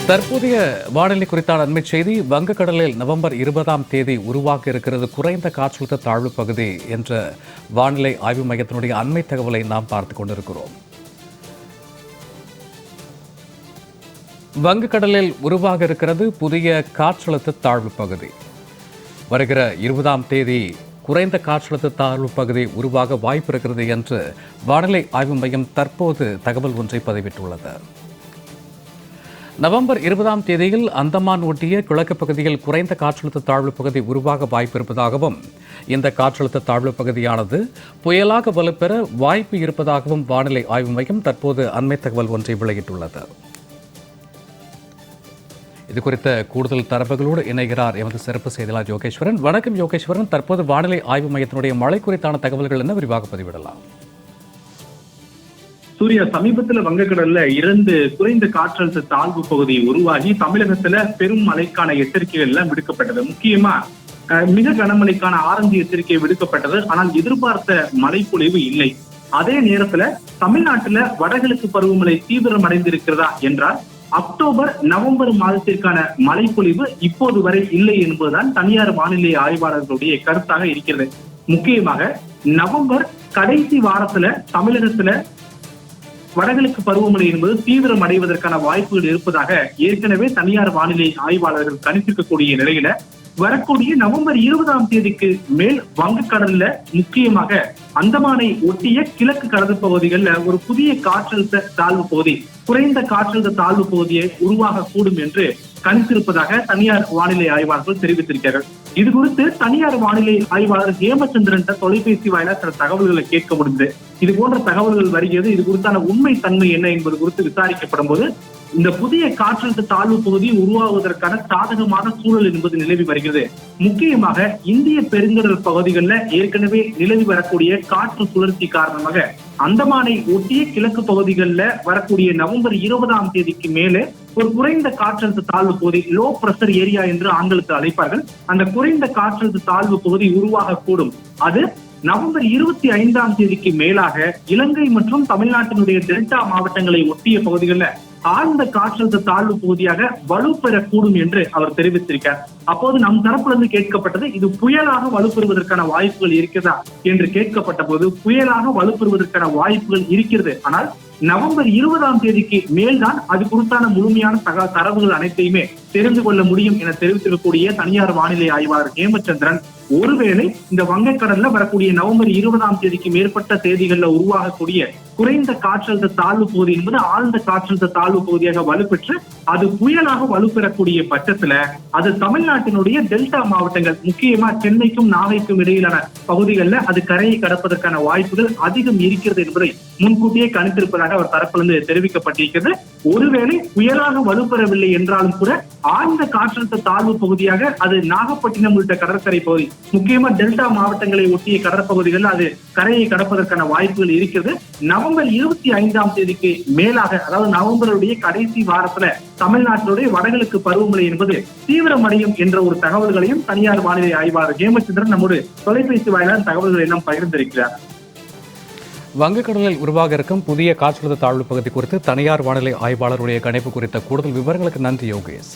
தற்போதைய வானிலை குறித்தான அண்மை செய்தி. வங்கக்கடலில் நவம்பர் 20ஆம் தேதி உருவாக இருக்கிறது குறைந்த காற்றழுத்த தாழ்வு பகுதி என்ற வானிலை ஆய்வு மையத்தினுடைய அண்மை தகவலை நாம் பார்த்துக் கொண்டிருக்கிறோம். வங்கக்கடலில் உருவாக இருக்கிறது புதிய காற்றழுத்த தாழ்வு பகுதி. வருகிற 20ஆம் தேதி குறைந்த காற்றழுத்த தாழ்வு பகுதி உருவாக வாய்ப்பு இருக்கிறது என்று வானிலை ஆய்வு மையம் தற்போது தகவல் ஒன்றை பதிவிட்டுள்ளது. நவம்பர் 20ஆம் தேதியில் அந்தமான் ஒட்டிய கிழக்கு பகுதியில் குறைந்த காற்றழுத்த தாழ்வு பகுதி உருவாக வாய்ப்பு இருப்பதாகவும், இந்த காற்றழுத்த தாழ்வு பகுதியானது புயலாக வலுப்பெற வாய்ப்பு இருப்பதாகவும் வானிலை ஆய்வு மையம் தற்போது அண்மை தகவல் ஒன்றை வெளியிட்டுள்ளது. இதுகுறித்த கூடுதல் தரவுகளோடு இணைகிறார் எமது சிறப்பு செய்தியாளர் யோகேஸ்வரன். வணக்கம் யோகேஸ்வரன், தற்போது வானிலை ஆய்வு மையத்தினுடைய மழை குறித்தான தகவல்கள் என்ன, விரிவாக பதிவிடலாம்? சூர்யா, சமீபத்துல வங்கக்கடல்ல 2 குறைந்த காற்றழுத்த தாழ்வு பகுதி உருவாகி தமிழகத்துல பெரும் மழைக்கான எச்சரிக்கைகள் எல்லாம் விடுக்கப்பட்டது. முக்கியமா மிக கனமழைக்கான ஆரஞ்சு எச்சரிக்கை விடுக்கப்பட்டது. ஆனால் எதிர்பார்த்த மழைப்பொழிவு இல்லை. அதே நேரத்துல தமிழ்நாட்டுல வடகிழக்கு பருவமழை தீவிரம் அடைந்திருக்கிறதா என்றால் அக்டோபர் நவம்பர் மாதத்திற்கான மழைப்பொழிவு இப்போது வரை இல்லை என்பதுதான் தனியார் வானிலை ஆய்வாளர்களுடைய கருத்தாக இருக்கிறது. முக்கியமாக நவம்பர் கடைசி வாரத்துல தமிழகத்துல வடகிழக்கு பருவமழை என்பது தீவிரம் அடைவதற்கான வாய்ப்புகள் இருப்பதாக ஏற்கனவே தனியார் வானிலை ஆய்வாளர்கள் கணித்திருக்கக்கூடிய நிலையில வரக்கூடிய நவம்பர் 20ஆம் தேதிக்கு மேல் வங்கக்கடல்ல முக்கியமாக அந்தமானை ஒட்டிய கிழக்கு கடல் பகுதிகளில் ஒரு புதிய காற்றழுத்த தாழ்வு பகுதி, குறைந்த காற்றழுத்த தாழ்வு பகுதியை உருவாகக்கூடும் என்று கணித்திருப்பதாக தனியார் வானிலை ஆய்வாளர்கள் தெரிவித்திருக்கிறார்கள். இது குறித்து தனியார் வானிலை ஆய்வாளர் ஹேமச்சந்திரன் தொலைபேசி வாயிலாக சில தகவல்களை கேட்க முடிந்தது. இது போன்ற தகவல்கள் வருகிறது. இது குறித்தான உண்மை தன்மை என்ன என்பது குறித்து விசாரிக்கப்படும் போது இந்த புதிய காற்றழுத்த தாழ்வு பகுதி உருவாவதற்கான சாதகமான சூழல் என்பது நிலவி வருகிறது. முக்கியமாக இந்திய பெருங்கடல் பகுதிகளில் ஏற்கனவே நிலவி வரக்கூடிய காற்று சுழற்சி காரணமாக அந்தமானை ஒட்டிய கிழக்கு பகுதிகளில் வரக்கூடிய நவம்பர் 20ஆம் தேதிக்கு மேலே ஒரு குறைந்த காற்றழுத்த தாழ்வு பகுதி, லோ பிரஷர் ஏரியா என்று ஆங்கிலத்தில் அழைப்பார்கள், அந்த குறைந்த காற்றழுத்த தாழ்வு பகுதி உருவாகக்கூடும். அது நவம்பர் 25ஆம் தேதிக்கு மேலாக இலங்கை மற்றும் தமிழ்நாட்டினுடைய டெல்டா மாவட்டங்களை ஒட்டிய பகுதிகளில் ஆழ்ந்த காற்றழுத்த தாழ்வு பகுதியாக வலுப்பெறக்கூடும் என்று அவர் தெரிவித்திருக்கார். அப்போது நம் தரப்பிலிருந்து கேட்கப்பட்டது, இது புயலாக வலுப்பெறுவதற்கான வாய்ப்புகள் இருக்கிறதா என்று கேட்கப்பட்ட போது புயலாக வலுப்பெறுவதற்கான வாய்ப்புகள் இருக்கிறது. ஆனால் நவம்பர் 20ஆம் தேதிக்கு மேல்தான் அது குறித்தான முழுமையான தரவுகள் அனைத்தையுமே தெரிந்து கொள்ள முடியும் என தெரிவித்திருக்கக்கூடிய தனியார் வானிலை ஆய்வாளர் ஹேமச்சந்திரன், ஒருவேளை இந்த வங்கக்கடல்ல வரக்கூடிய நவம்பர் 20ஆம் தேதிக்கு மேற்பட்ட தேதிகள்ல உருவாகக்கூடிய குறைந்த காற்றழுத்த தாழ்வு பகுதி என்பது ஆழ்ந்த காற்றழுத்த தாழ்வு பகுதியாக வலுப்பெற்று அது புயலாக வலுப்பெறக்கூடிய பட்சத்துல அது தமிழ்நாட்டினுடைய டெல்டா மாவட்டங்கள், முக்கியமா சென்னைக்கும் நாகைக்கும் இடையிலான பகுதிகளில் அது கரையை கடப்பதற்கான வாய்ப்புகள் அதிகம் இருக்கிறது என்பதை முன்கூட்டியே கணித்திருப்பதாக அவர் தரப்பிலிருந்து தெரிவிக்கப்பட்டிருக்கிறது. ஒருவேளை புயலாக வலுப்பெறவில்லை என்றாலும் கூட ஆழ்ந்த காற்றழுத்த தாழ்வு பகுதியாக அது நாகப்பட்டினம் உள்ளிட்ட கடற்கரை பகுதி, முக்கியமா டெல்டா மாவட்டங்களை ஒட்டிய கடற்பகுதிகளில் அது கரையை கடப்பதற்கான வாய்ப்புகள் இருக்கிறது. நவம்பர் 25ஆம் தேதிக்கு மேலாக, அதாவது நவம்பருடைய கடைசி வாரத்துல தமிழ்நாட்டினுடைய வடகிழக்கு பருவமழை என்பது தீவிரமடையும் என்ற ஒரு தகவல்களையும் தனியார் வானிலை ஆய்வாளர் ஹேமச்சந்திரன் நம்மோடு தொலைபேசி வாயிலான தகவல்களை எல்லாம் பகிர்ந்திருக்கிறார். வங்கக்கடலில் உருவாக இருக்கும் புதிய காற்றழுத்த தாழ்வு பகுதி குறித்து தனியார் வானிலை ஆய்வாளருடைய கணிப்பு குறித்த கூடுதல் விவரங்களுக்கு நன்றி யோகேஷ்.